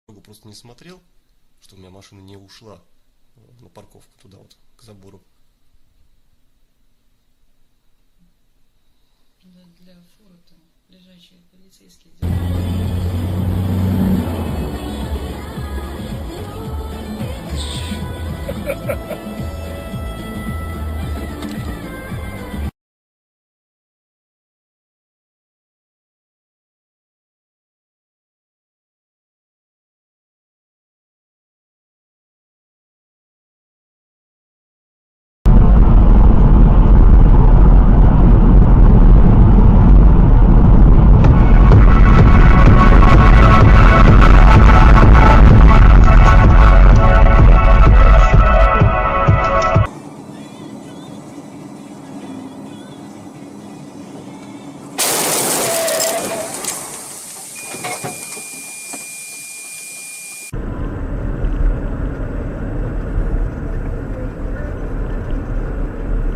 Просто не смотрел, что у меня машина не ушла на парковку туда вот, к забору. Для фуры там лежачие полицейские.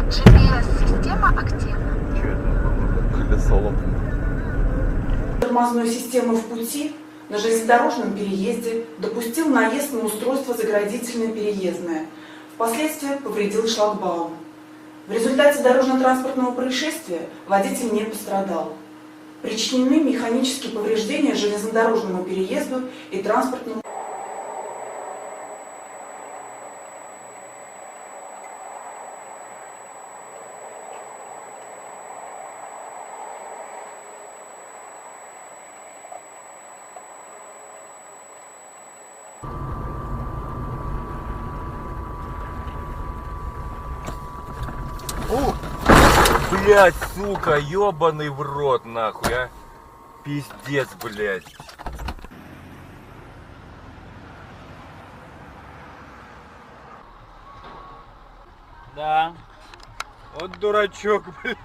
GPS-система активна. Колесо лопнуло. Тормозной системы в пути на железнодорожном переезде допустил наезд на устройство заградительное переездное. Впоследствии повредил шлагбаум. В результате дорожно-транспортного происшествия водитель не пострадал. Причинены механические повреждения железнодорожному переезду и транспортному. Блять, сука, ебаный в рот, нахуй, а. Пиздец, блять. Да. Вот дурачок, блядь.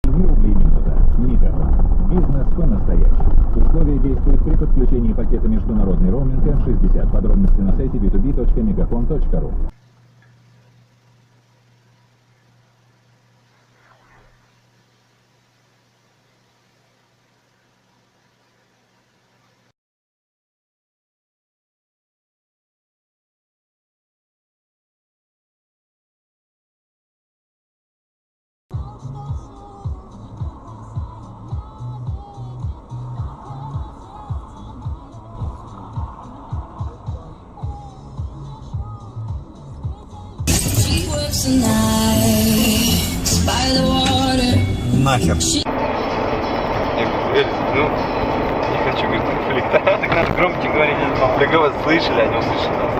Рублей минута. Мегафон. Бизнес по-настоящему. Условия действуют при подключении пакета международный роуминг М60. Подробности на сайте b2b.megafon.ru. She works the nights by the water. Нахер. Ну, не хочу, говорит, конфликта. Так надо громче говорить. Да кого слышали, они услышали нас.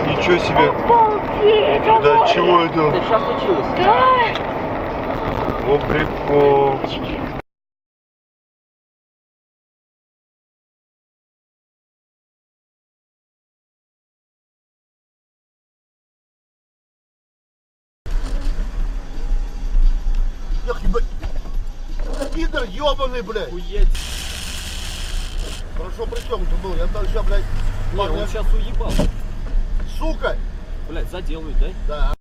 Ничего себе. Обалдеть! Да чего это? Это что случилось? О, прикол. Пидор ебаный, блядь. Уедь. Хорошо при чем ты был? Я там сейчас, блядь, Не, он сейчас уебал. сука. Блядь, заделывает, да? Да.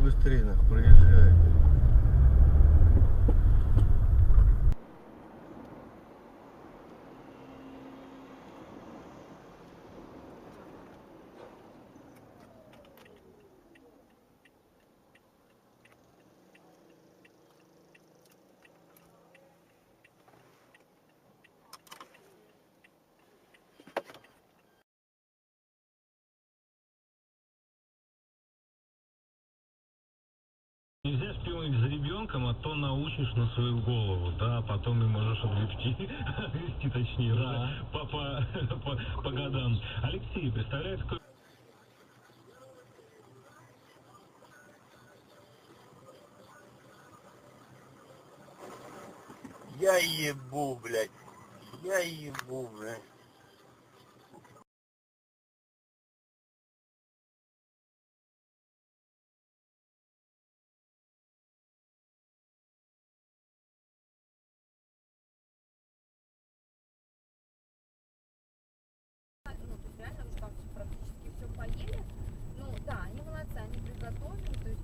быстрее, нахуй, проезжай. Нельзя шпионить за ребенком, а то научишь на свою голову, да, потом и можешь отгребти, отгребти точнее, да. по годам. Алексей, представляет, какой... Я ебу, блядь. Я ебу, блядь. Ну, то есть реально уже там все практически все поели. Ну, да, они молодцы, они приготовили, то есть...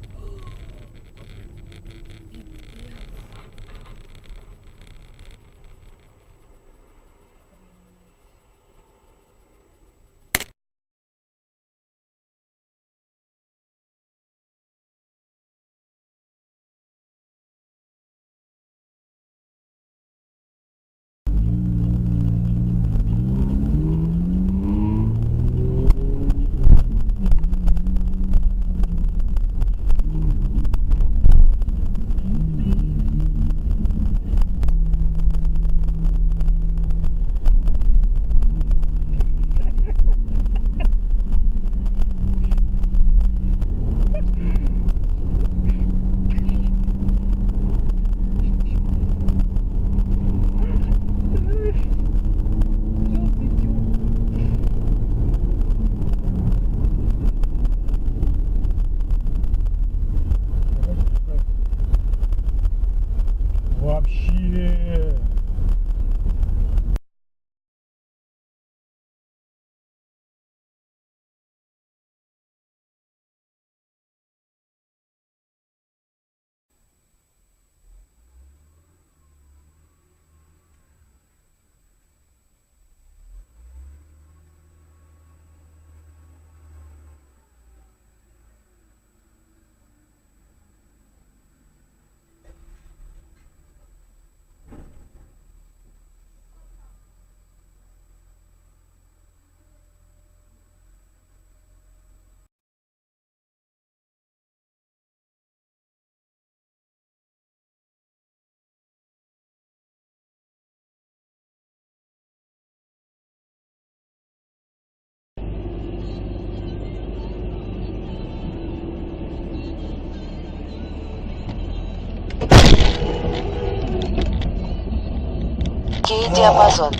Вообще... Диапазон.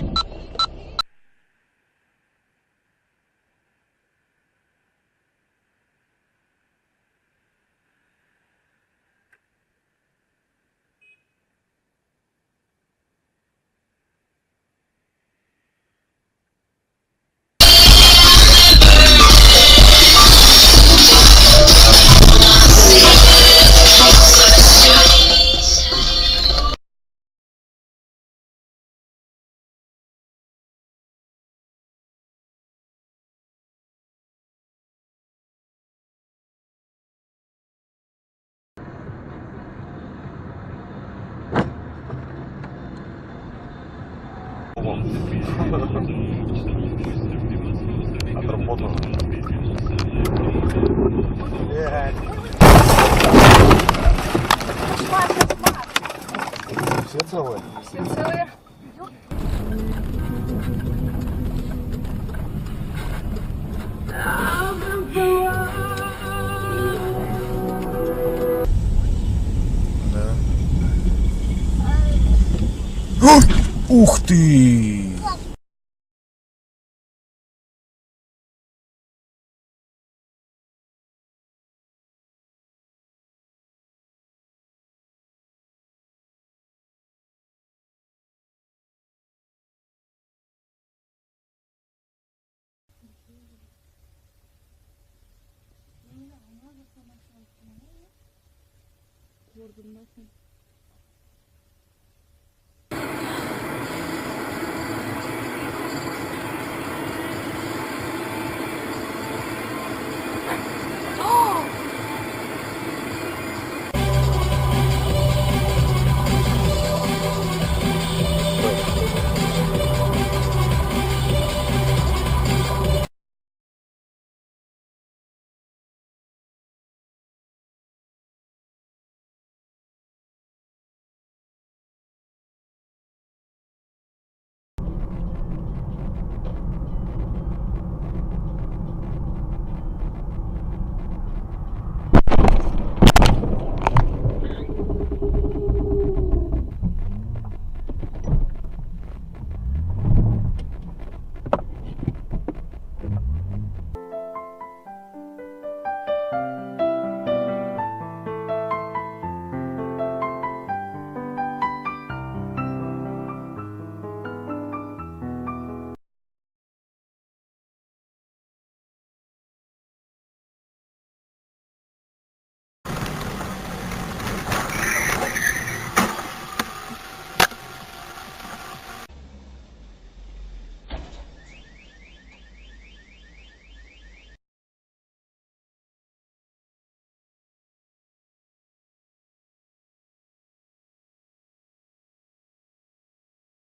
Отработано. Все целые? Все целые. Ух ты!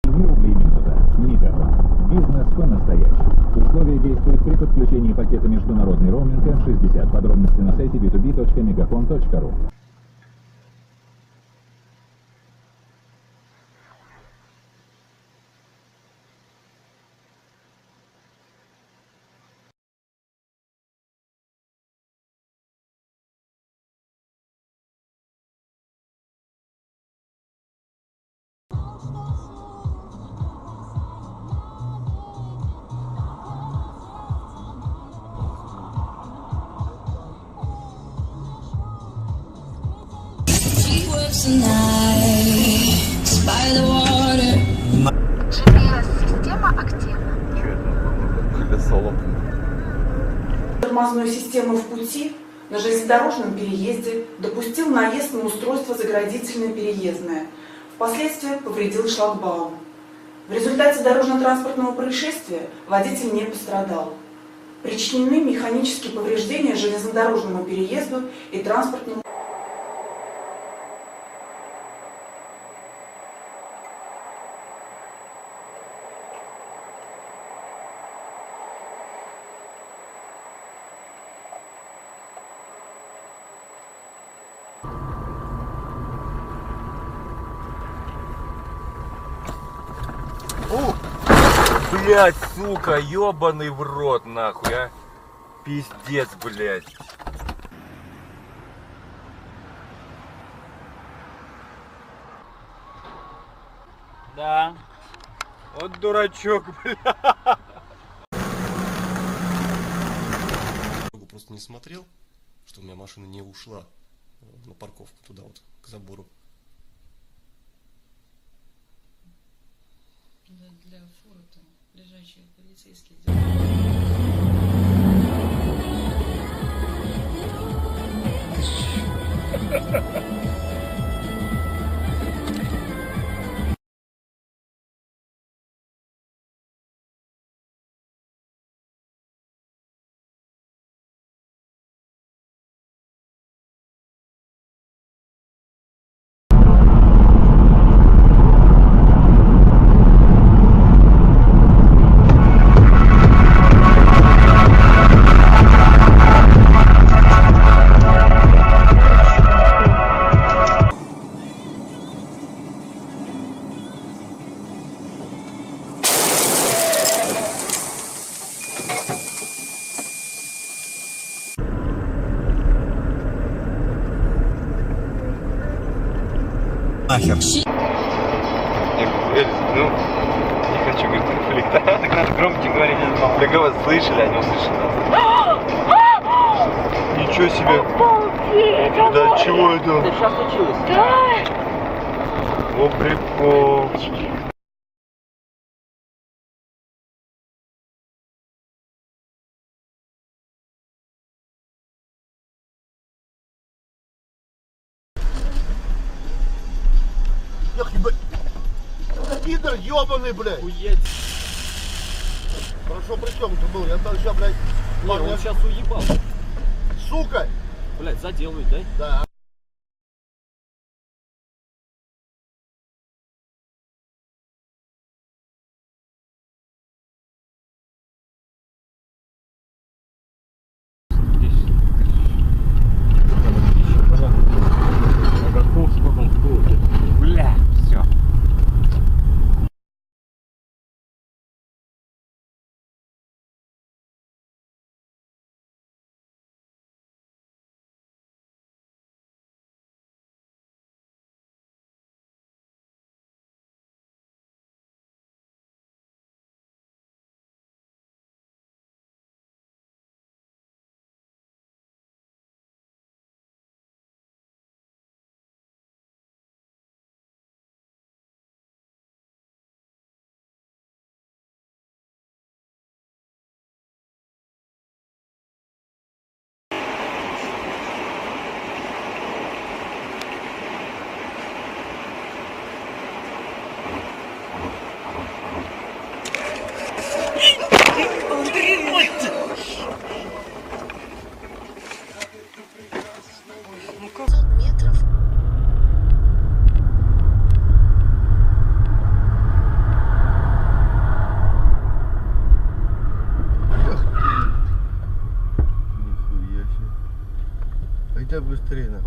Рублей минута. Мегафон. Бизнес по-настоящему. Условия действуют при подключении пакета международный роуминг М60. Подробности на сайте b2b.megafon.ru. She works the nights by the water. GPS-система активна. Колесо лопнуло. Тормозной системы в пути на железнодорожном переезде допустил наезд на устройство заградительно-переездное. Впоследствии повредил шлагбаум. В результате дорожно-транспортного происшествия водитель не пострадал. Причинены механические повреждения железнодорожному переезду и транспортному. Блять, сука, ебаный в рот, нахуй, а. Пиздец, блять. Да. Вот дурачок, блядь. Просто не смотрел, что у меня машина не ушла на парковку туда вот, к забору. Для фуры там лежачие полицейские. Нахер. Ну, не хочу, говорит, конфликта. Так надо громче говорить. Бля, вас слышали, они услышали нас. Ничего себе. Обалдеть! Да чего это? Это сейчас случилось? Да. О, прикол. Пидор ебаный, блядь. Хорошо, при чем ты был? Я там сейчас, блядь, парня... он сейчас уебал. Сука! Блядь, заделывает, да? Да. Бля, все. метров. Нихуя себе. Хотя быстрее, нахуй.